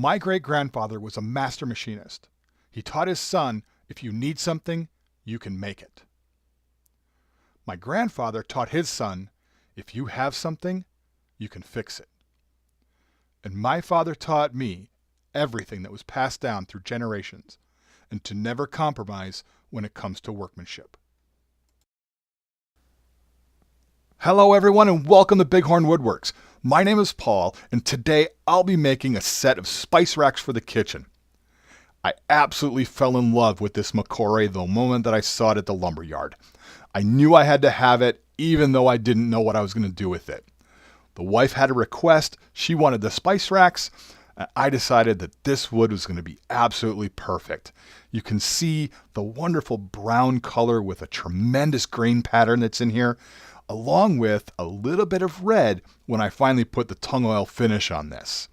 My great-grandfather was a master machinist. He taught his son, if you need something, you can make it. My grandfather taught his son, if you have something, you can fix it. And my father taught me everything that was passed down through generations, and to never compromise when it comes to workmanship. Hello everyone and welcome to Big Horn Woodworks. My name is Paul and today I'll be making a set of SpiceRacks for the kitchen. I absolutely fell in love with this Macore the moment that I saw it at the lumberyard. I knew I had to have it even though I didn't know what I was going to do with it. The wife had a request, she wanted the SpiceRacks, and I decided that this wood was going to be absolutely perfect. You can see the wonderful brown color with a tremendous grain pattern that's in here, along with a little bit of red when I finally put the tung oil finish on this.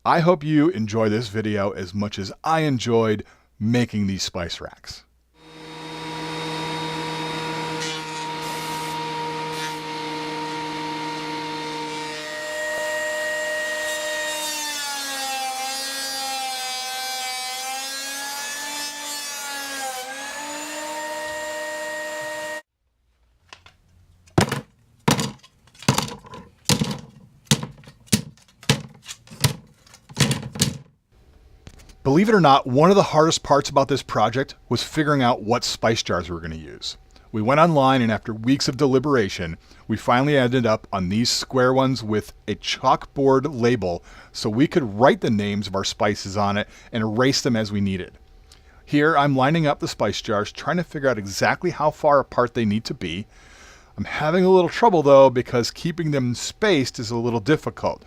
I hope you enjoy this video as much as I enjoyed making these SpiceRacks. Believe it or not, one of the hardest parts about this project was figuring out what spice jars we were going to use. We went online and after weeks of deliberation, we finally ended up on these square ones with a chalkboard label so we could write the names of our spices on it and erase them as we needed. Here I'm lining up the spice jars, trying to figure out exactly how far apart they need to be. I'm having a little trouble though because keeping them spaced is a little difficult.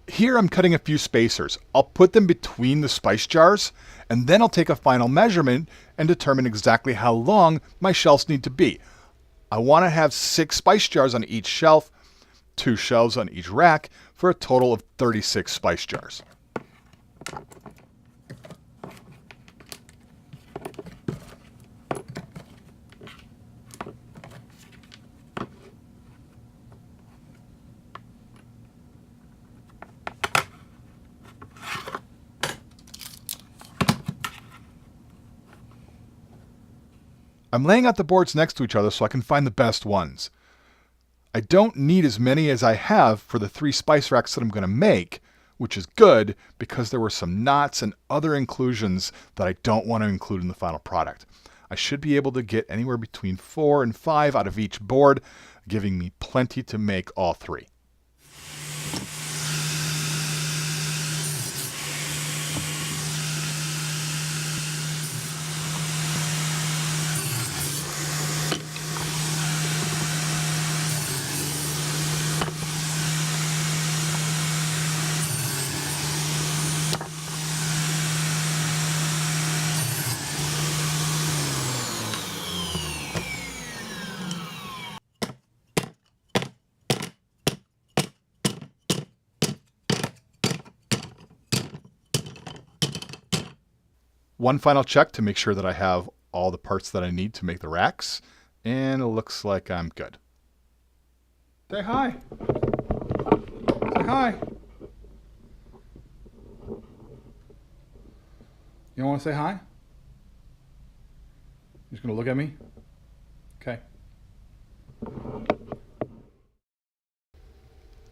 Here I'm cutting a few spacers. I'll put them between the spice jars and then I'll take a final measurement and determine exactly how long my shelves need to be. I want to have 6 spice jars on each shelf, 2 shelves on each rack for a total of 36 spice jars. I'm laying out the boards next to each other so I can find the best ones. I don't need as many as I have for the 3 SpiceRacks that I'm going to make, which is good because there were some knots and other inclusions that I don't want to include in the final product. I should be able to get anywhere between 4 and 5 out of each board, giving me plenty to make all 3. One final check to make sure that I have all the parts that I need to make the racks, and it looks like I'm good. Say hi. Say hi. You don't want to say hi? You're just going to look at me? Okay.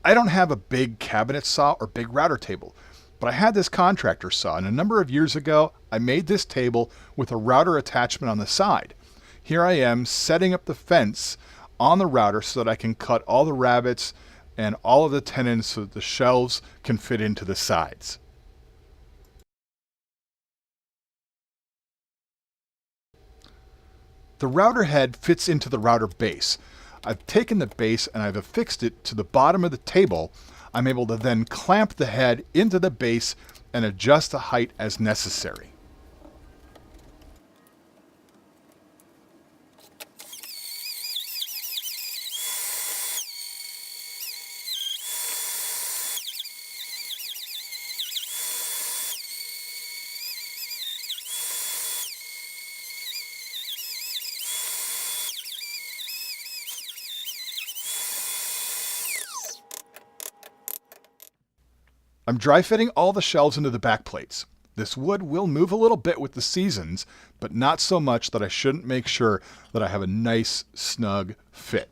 I don't have a big cabinet saw or big router table, but I had this contractor saw, and a number of years ago, I made this table with a router attachment on the side. Here I am setting up the fence on the router so that I can cut all the rabbets and all of the tenons so that the shelves can fit into the sides. The router head fits into the router base. I've taken the base and I've affixed it to the bottom of the table. I'm able to then clamp the head into the base and adjust the height as necessary. I'm dry fitting all the shelves into the back plates. This wood will move a little bit with the seasons, but not so much that I shouldn't make sure that I have a nice, snug fit.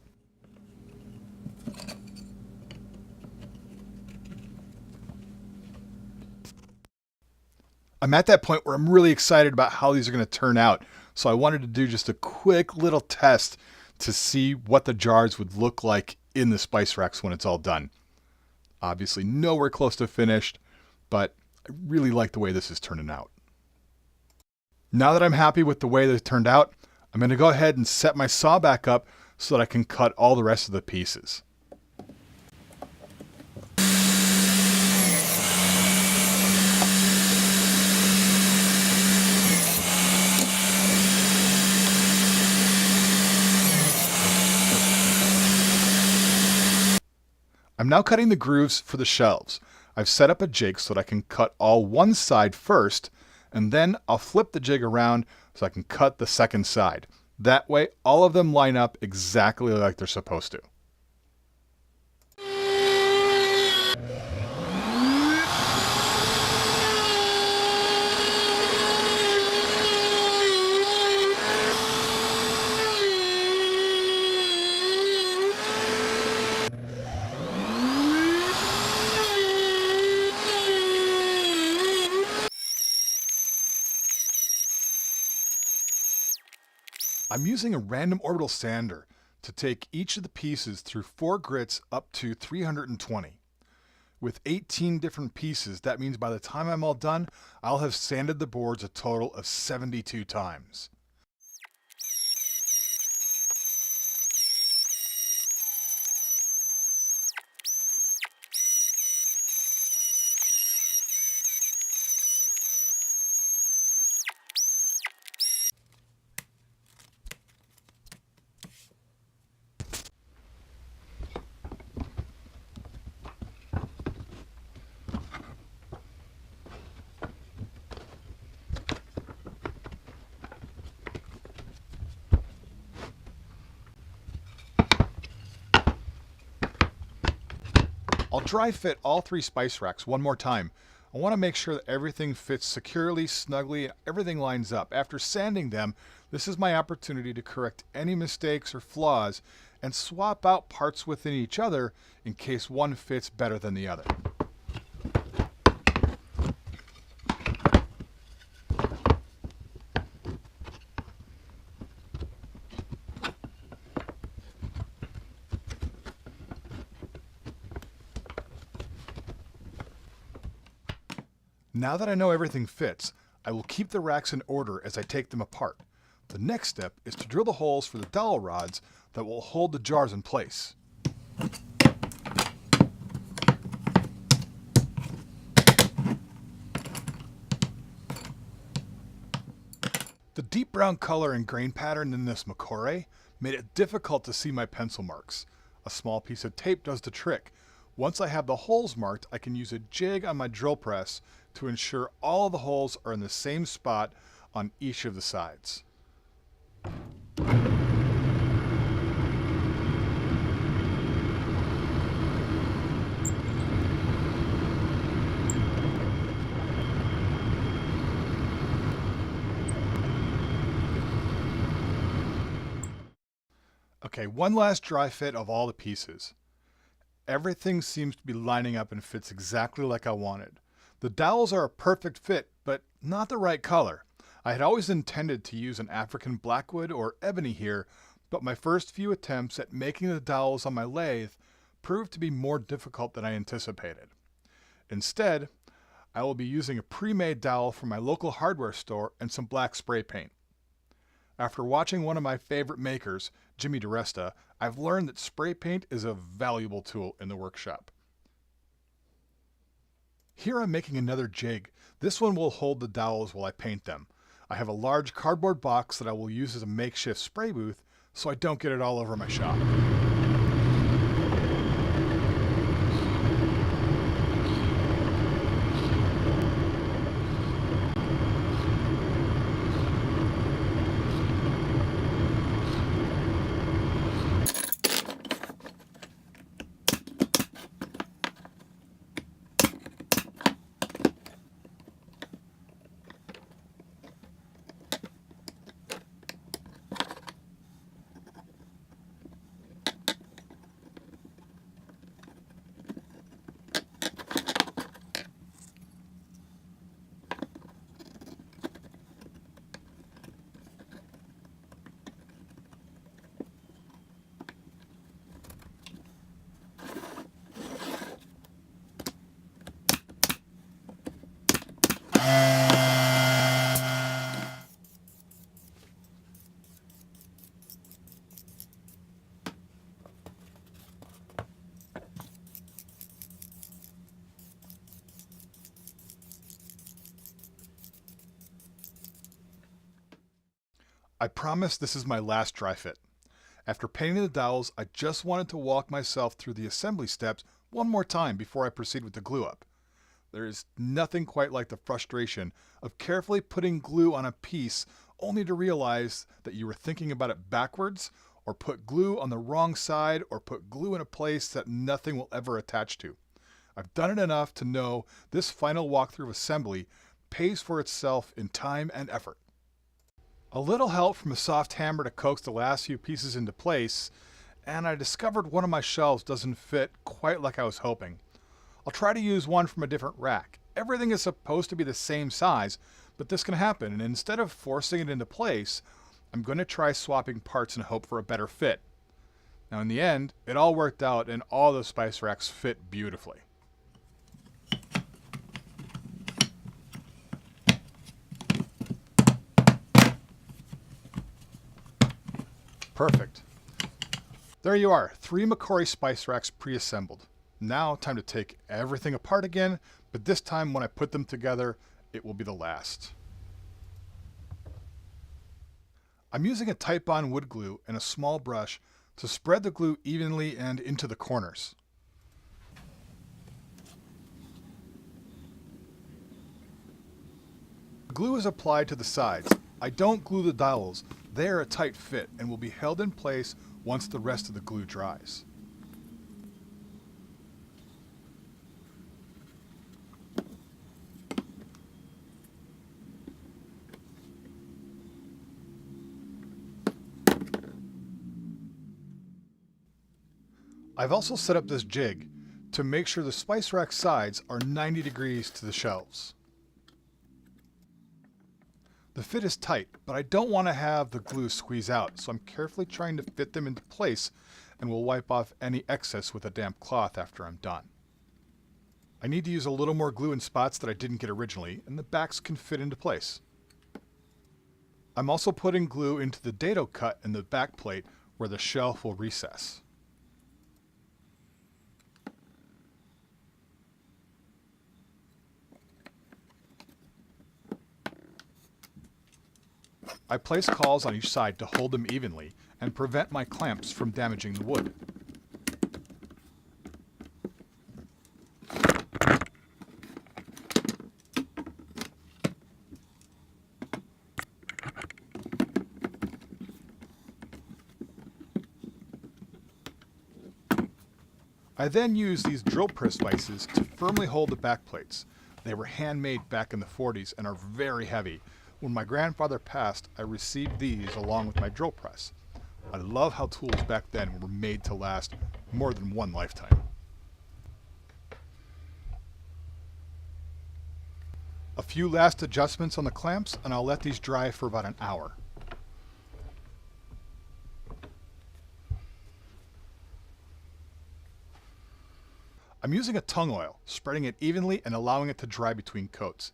I'm at that point where I'm really excited about how these are going to turn out, so I wanted to do just a quick little test to see what the jars would look like in the SpiceRacks when it's all done. Obviously nowhere close to finished, but I really like the way this is turning out. Now that I'm happy with the way that it turned out, I'm going to go ahead and set my saw back up so that I can cut all the rest of the pieces. I'm now cutting the grooves for the shelves. I've set up a jig so that I can cut all one side first, and then I'll flip the jig around so I can cut the second side. That way, all of them line up exactly like they're supposed to. I'm using a random orbital sander to take each of the pieces through 4 grits up to 320. With 18 different pieces, that means by the time I'm all done, I'll have sanded the boards a total of 72 times. I'll dry fit all 3 SpiceRacks one more time. I want to make sure that everything fits securely, snugly, and everything lines up. After sanding them, this is my opportunity to correct any mistakes or flaws and swap out parts within each other in case one fits better than the other. Now that I know everything fits, I will keep the racks in order as I take them apart. The next step is to drill the holes for the dowel rods that will hold the jars in place. The deep brown color and grain pattern in this macore made it difficult to see my pencil marks. A small piece of tape does the trick. Once I have the holes marked, I can use a jig on my drill press to ensure all of the holes are in the same spot on each of the sides. Okay, one last dry fit of all the pieces. Everything seems to be lining up and fits exactly like I wanted. The dowels are a perfect fit, but not the right color. I had always intended to use an African blackwood or ebony here, but my first few attempts at making the dowels on my lathe proved to be more difficult than I anticipated. Instead, I will be using a pre-made dowel from my local hardware store and some black spray paint. After watching one of my favorite makers, Jimmy DiResta, I've learned that spray paint is a valuable tool in the workshop. Here I'm making another jig. This one will hold the dowels while I paint them. I have a large cardboard box that I will use as a makeshift spray booth so I don't get it all over my shop. I promise this is my last dry fit. After painting the dowels, I just wanted to walk myself through the assembly steps one more time before I proceed with the glue up. There is nothing quite like the frustration of carefully putting glue on a piece only to realize that you were thinking about it backwards, or put glue on the wrong side, or put glue in a place that nothing will ever attach to. I've done it enough to know this final walkthrough of assembly pays for itself in time and effort. A little help from a soft hammer to coax the last few pieces into place, and I discovered one of my shelves doesn't fit quite like I was hoping. I'll try to use one from a different rack. Everything is supposed to be the same size, but this can happen, and instead of forcing it into place, I'm going to try swapping parts and hope for a better fit. Now in the end, it all worked out and all the SpiceRacks fit beautifully. Perfect. There you are, 3 McCory SpiceRacks pre-assembled. Now time to take everything apart again, but this time when I put them together, it will be the last. I'm using a Titebond wood glue and a small brush to spread the glue evenly and into the corners. The glue is applied to the sides. I don't glue the dowels. They are a tight fit and will be held in place once the rest of the glue dries. I've also set up this jig to make sure the SpiceRack sides are 90 degrees to the shelves. The fit is tight, but I don't want to have the glue squeeze out, so I'm carefully trying to fit them into place and will wipe off any excess with a damp cloth after I'm done. I need to use a little more glue in spots that I didn't get originally, and the backs can fit into place. I'm also putting glue into the dado cut in the back plate where the shelf will recess. I place cauls on each side to hold them evenly and prevent my clamps from damaging the wood. I then use these drill press vices to firmly hold the back plates. They were handmade back in the 40s and are very heavy. When my grandfather passed, I received these along with my drill press. I love how tools back then were made to last more than one lifetime. A few last adjustments on the clamps and I'll let these dry for about an hour. I'm using a tung oil, spreading it evenly and allowing it to dry between coats.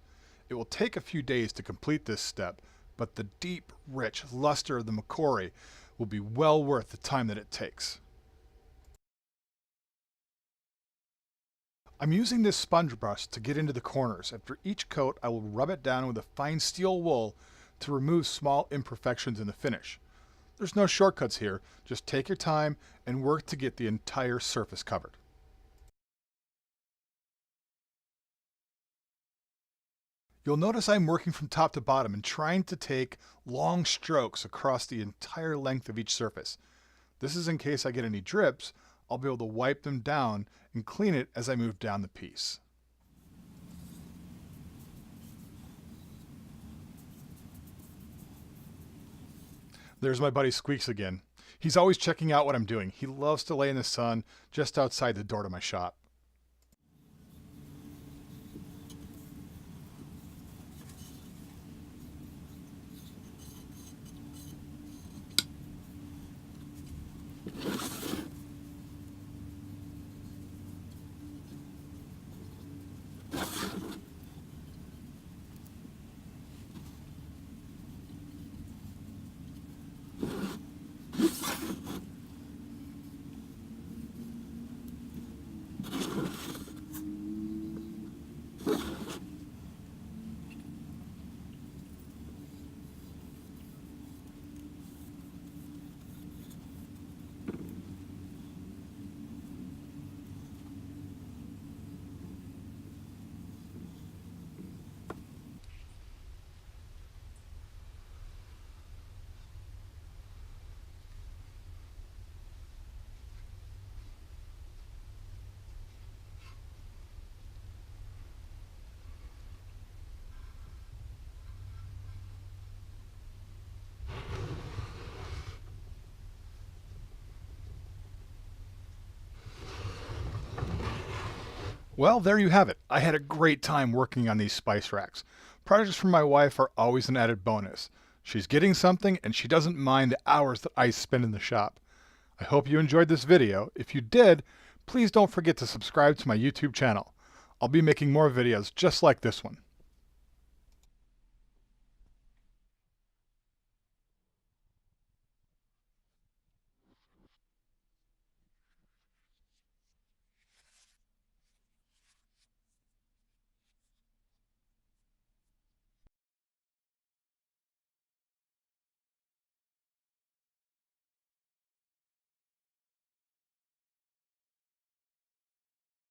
It will take a few days to complete this step, but the deep, rich luster of the McCory will be well worth the time that it takes. I'm using this sponge brush to get into the corners. After each coat, I will rub it down with a fine steel wool to remove small imperfections in the finish. There's no shortcuts here, just take your time and work to get the entire surface covered. You'll notice I'm working from top to bottom and trying to take long strokes across the entire length of each surface. This is in case I get any drips, I'll be able to wipe them down and clean it as I move down the piece. There's my buddy Squeaks again. He's always checking out what I'm doing. He loves to lay in the sun just outside the door to my shop. Well, there you have it. I had a great time working on these spice racks. Projects for my wife are always an added bonus. She's getting something and she doesn't mind the hours that I spend in the shop. I hope you enjoyed this video. If you did, please don't forget to subscribe to my YouTube channel. I'll be making more videos just like this one.